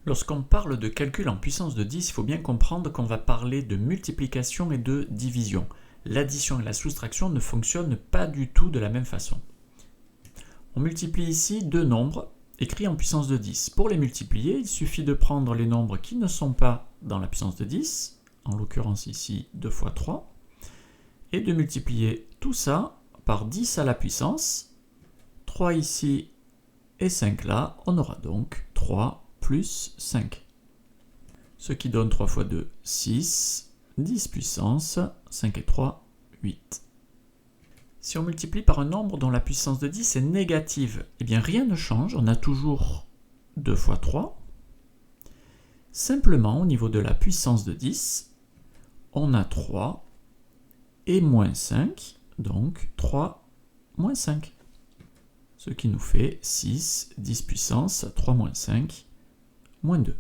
Lorsqu'on parle de calcul en puissance de 10, il faut bien comprendre qu'on va parler de multiplication et de division. L'addition et la soustraction ne fonctionnent pas du tout de la même façon. On multiplie ici deux nombres écrits en puissance de 10. Pour les multiplier, il suffit de prendre les nombres qui ne sont pas dans la puissance de 10, en l'occurrence ici 2 fois 3, et de multiplier tout ça par 10 à la puissance. 3 ici et 5 là, on aura donc 3 plus 5. Ce qui donne 3 fois 2, 6, 10 puissance, 5 et 3, 8. Si on multiplie par un nombre dont la puissance de 10 est négative, eh bien rien ne change, on a toujours 2 fois 3. Simplement, au niveau de la puissance de 10, on a 3 et moins 5, donc 3 moins 5. Ce qui nous fait 6, 10 puissance, 3 moins 5, moins 2.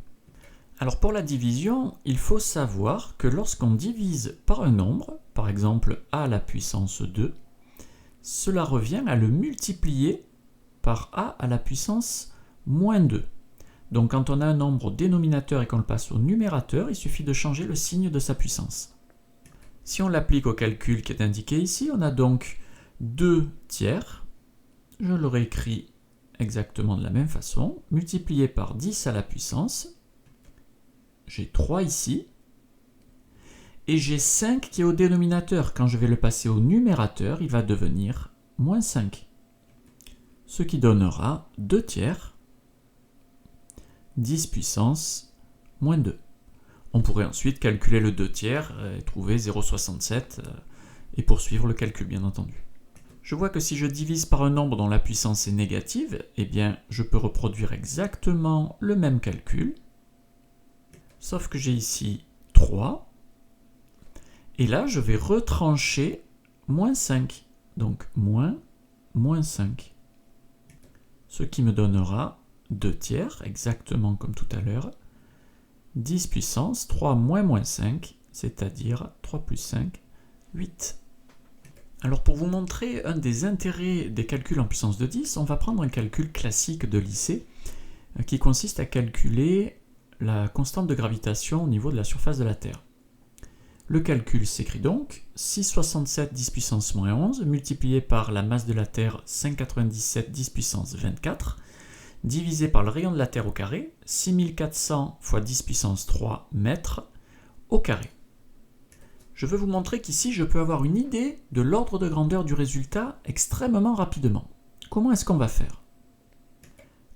Alors pour la division, il faut savoir que lorsqu'on divise par un nombre, par exemple a à la puissance 2, cela revient à le multiplier par a à la puissance moins 2. Donc quand on a un nombre au dénominateur et qu'on le passe au numérateur, il suffit de changer le signe de sa puissance. Si on l'applique au calcul qui est indiqué ici, on a donc 2 tiers, je le réécris exactement de la même façon, multiplié par 10 à la puissance, j'ai 3 ici, et j'ai 5 qui est au dénominateur. Quand je vais le passer au numérateur, il va devenir moins 5. Ce qui donnera 2 tiers, 10 puissance, moins 2. On pourrait ensuite calculer le 2 tiers et trouver 0,67 et poursuivre le calcul, bien entendu. Je vois que si je divise par un nombre dont la puissance est négative, eh bien, je peux reproduire exactement le même calcul, sauf que j'ai ici 3, et là, je vais retrancher moins 5, donc moins 5, ce qui me donnera 2 tiers, exactement comme tout à l'heure, 10 puissance, 3 moins 5, c'est-à-dire 3 plus 5, 8. Alors pour vous montrer un des intérêts des calculs en puissance de 10, on va prendre un calcul classique de lycée qui consiste à calculer la constante de gravitation au niveau de la surface de la Terre. Le calcul s'écrit donc 6,67 10 puissance moins 11 multiplié par la masse de la Terre 5,97 10 puissance 24 divisé par le rayon de la Terre au carré 6400 fois 10 puissance 3 mètres au carré. Je veux vous montrer qu'ici je peux avoir une idée de l'ordre de grandeur du résultat extrêmement rapidement. Comment est-ce qu'on va faire?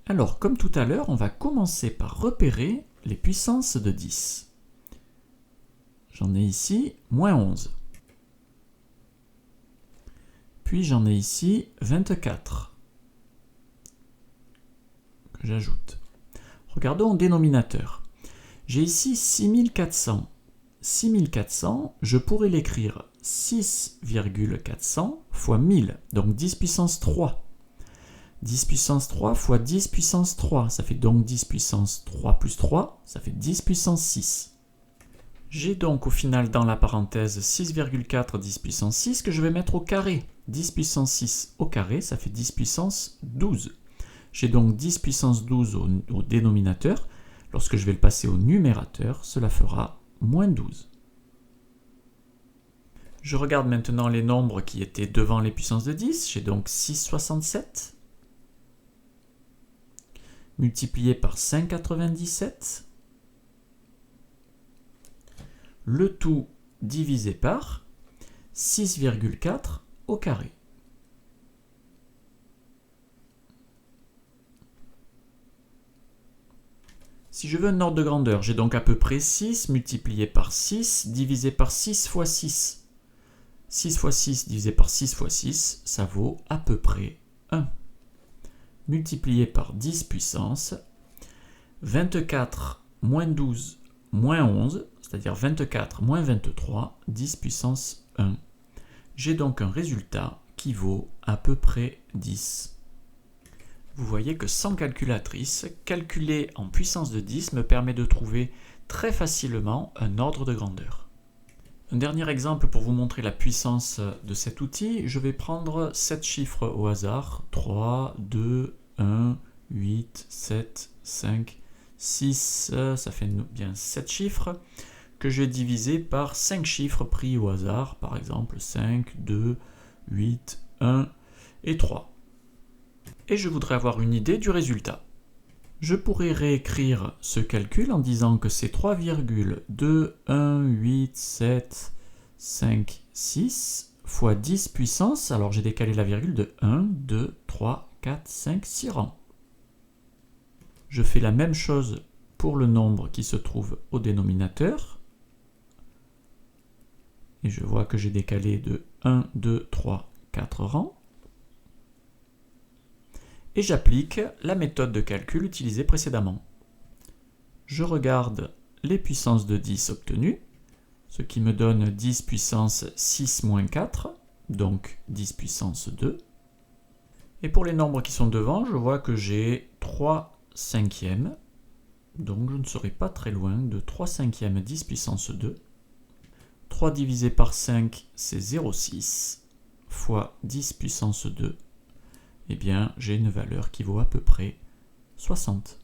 Alors comme tout à l'heure, on va commencer par repérer les puissances de 10. J'en ai ici moins 11. Puis j'en ai ici 24. Que j'ajoute. Regardons au dénominateur. J'ai ici 6400. 6400, je pourrais l'écrire 6,400 fois 1000, donc 10 puissance 3. 10 puissance 3 fois 10 puissance 3, ça fait donc 10 puissance 3 plus 3, ça fait 10 puissance 6. J'ai donc au final dans la parenthèse 6,4 10 puissance 6 que je vais mettre au carré. 10 puissance 6 au carré, ça fait 10 puissance 12. J'ai donc 10 puissance 12 au dénominateur. Lorsque je vais le passer au numérateur, cela fera moins 12. Je regarde maintenant les nombres qui étaient devant les puissances de 10. J'ai donc 6,67 multiplié par 5,97. Le tout divisé par 6,4 au carré. Si je veux un ordre de grandeur, j'ai donc à peu près 6 multiplié par 6 divisé par 6 fois 6. 6 fois 6 divisé par 6 fois 6, ça vaut à peu près 1. Multiplié par 10 puissance, 24 moins 12 moins 11, c'est-à-dire 24 moins 23, 10 puissance 1. J'ai donc un résultat qui vaut à peu près 10. Vous voyez que sans calculatrice, calculer en puissance de 10 me permet de trouver très facilement un ordre de grandeur. Un dernier exemple pour vous montrer la puissance de cet outil, je vais prendre 7 chiffres au hasard, 3, 2, 1, 8, 7, 5, 6, ça fait bien 7 chiffres, que je vais diviser par 5 chiffres pris au hasard, par exemple 5, 2, 8, 1 et 3. Et je voudrais avoir une idée du résultat. Je pourrais réécrire ce calcul en disant que c'est 3,2, 1, 8, 7, 5, 6 fois 10 puissance, alors j'ai décalé la virgule de 1, 2, 3, 4, 5, 6 rangs. Je fais la même chose pour le nombre qui se trouve au dénominateur. Et je vois que j'ai décalé de 1, 2, 3, 4 rangs. Et j'applique la méthode de calcul utilisée précédemment. Je regarde les puissances de 10 obtenues, ce qui me donne 10 puissance 6 moins 4, donc 10 puissance 2. Et pour les nombres qui sont devant, je vois que j'ai 3 cinquièmes, donc je ne serai pas très loin de 3 cinquièmes 10 puissance 2. 3 divisé par 5, c'est 0,6 fois 10 puissance 2. Eh bien, j'ai une valeur qui vaut à peu près 60.